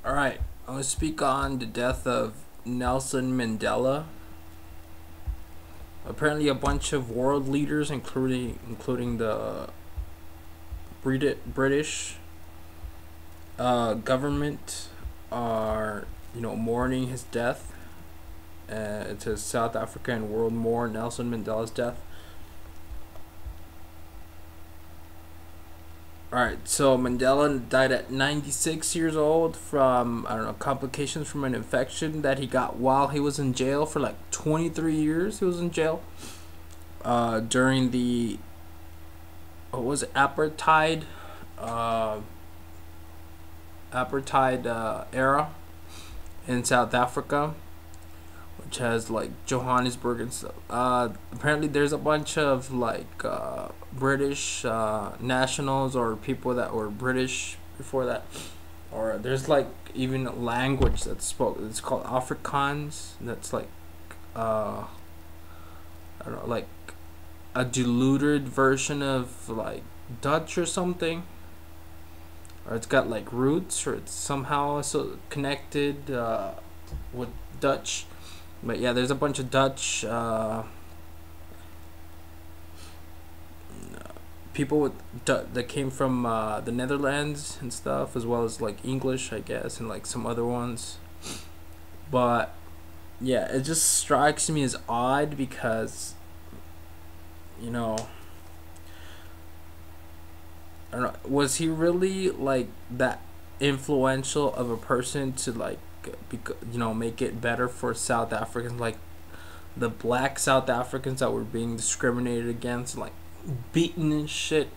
Alright, I'm gonna speak on the death of Nelson Mandela. Apparently, a bunch of world leaders, including the British government, are mourning his death. It's a South African world mourn Nelson Mandela's death. Alright, so Mandela died at 96 years old from, I don't know, complications from an infection that he got while he was in jail for like 23 years. He was in jail during the, what was it, uh, apartheid era in South Africa, which has like Johannesburg and stuff. Apparently, there's a bunch of like British nationals or people that were British before that, or there's like even a language that's spoken. It's called Afrikaans. That's like I don't know, like a diluted version of like Dutch or something, or it's got like roots, or it's somehow so connected with Dutch. But yeah, there's a bunch of Dutch people that came from the Netherlands and stuff, as well as like English, I guess, and like some other ones. But yeah, it just strikes me as odd because you know I don't know, was he really like that influential of a person to like make it better for South Africans, like the black South Africans that were being discriminated against, like beaten and shit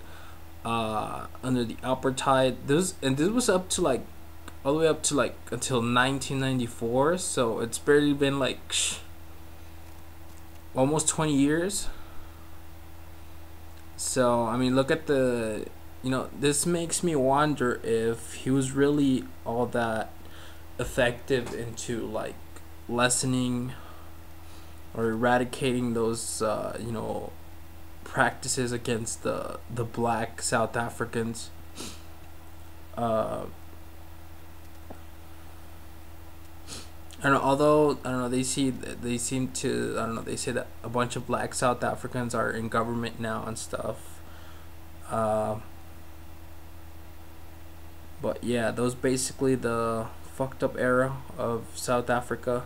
under the apartheid. This was up to like all the way up to like until 1994, so it's barely been like almost 20 years. So I mean, look at the this makes me wonder if he was really all that effective into like lessening or eradicating those practices against the black South Africans. I don't know. Although I don't know, they seem to, I don't know. They say that a bunch of black South Africans are in government now and stuff. But yeah, those basically the fucked up era of South Africa,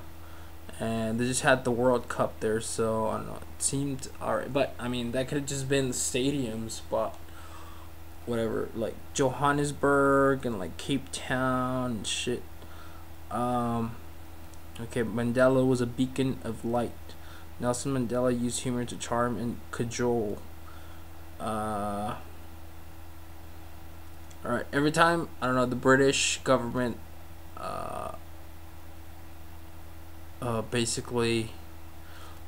and they just had the World Cup there, so I don't know. It seemed alright, but I mean that could have just been stadiums, but whatever. Like Johannesburg and like Cape Town and shit. Okay, Mandela was a beacon of light. Nelson Mandela used humor to charm and cajole. Alright, every time, I don't know, the British government basically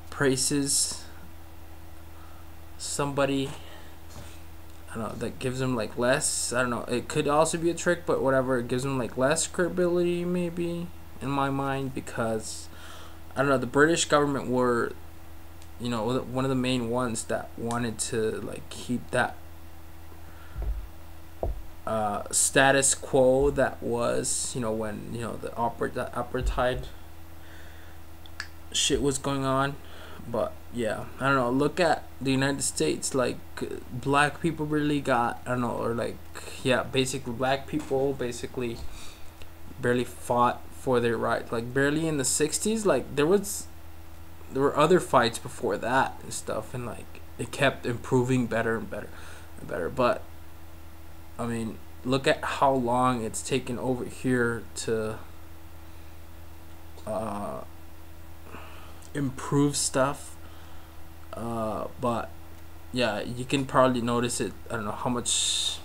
praises somebody, I don't know, that gives them like less, I don't know, it could also be a trick, but whatever, it gives them like less credibility maybe in my mind, because I don't know, the British government were one of the main ones that wanted to like keep that status quo that was when the apartheid shit was going on. But yeah, I don't know, look at the United States, like black people really got, I don't know, or like, yeah, basically black people basically barely fought for their rights, like barely in the 60s. Like there were other fights before that and stuff, and like it kept improving better and better and better. But I mean, look at how long it's taken over here to improve stuff. But yeah, you can probably notice it. I don't know how much.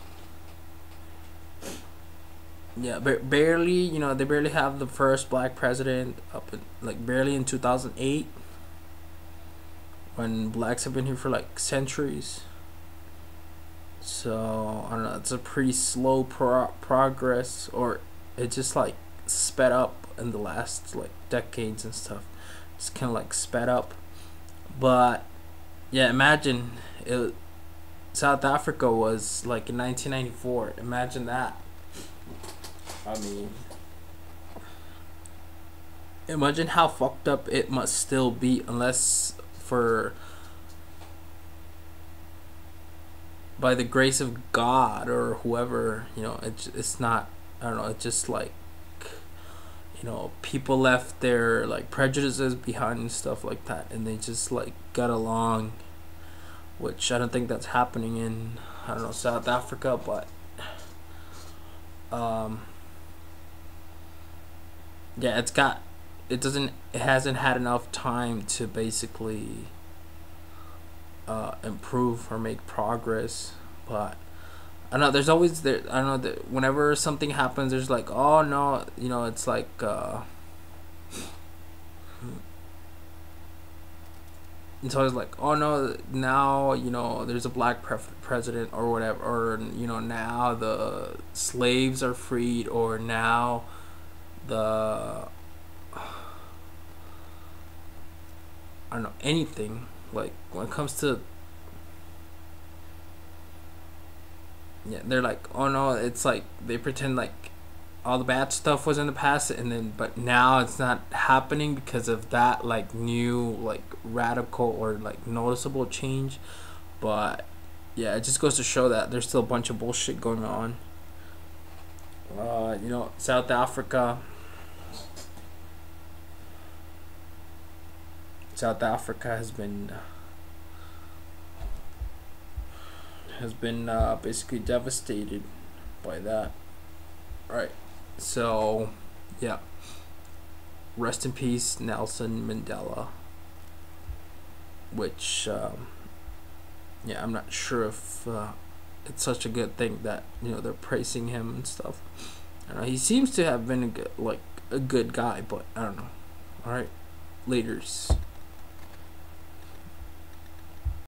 Yeah, barely. They barely have the first black president up in, like barely in 2008, when blacks have been here for like centuries. So I don't know. It's a pretty slow progress, or it just like sped up in the last like decades and stuff. It's kind of like sped up, but yeah, imagine it. South Africa was like in 1994. Imagine that. I mean, Imagine how fucked up it must still be, unless for by the grace of God or whoever, it's not. I don't know. It's just like, people left their like prejudices behind and stuff like that, and they just like got along, which I don't think that's happening in, I don't know, South Africa, but um, yeah, it hasn't had enough time to basically improve or make progress, but I don't know. There's always there. I don't know. Whenever something happens, there's like, oh no, it's like, it's always like, oh no, now there's a black president or whatever, or now the slaves are freed, or now the I don't know, anything like when it comes to, yeah, they're like, oh no, it's like they pretend like all the bad stuff was in the past, and then but now it's not happening because of that like new like radical or like noticeable change. But yeah, it just goes to show that there's still a bunch of bullshit going on. South Africa. South Africa has been basically devastated by that. Right. So, yeah. Rest in peace, Nelson Mandela. Which, yeah, I'm not sure if it's such a good thing that they're praising him and stuff. I don't know. He seems to have been a good guy, but I don't know. All right, laters.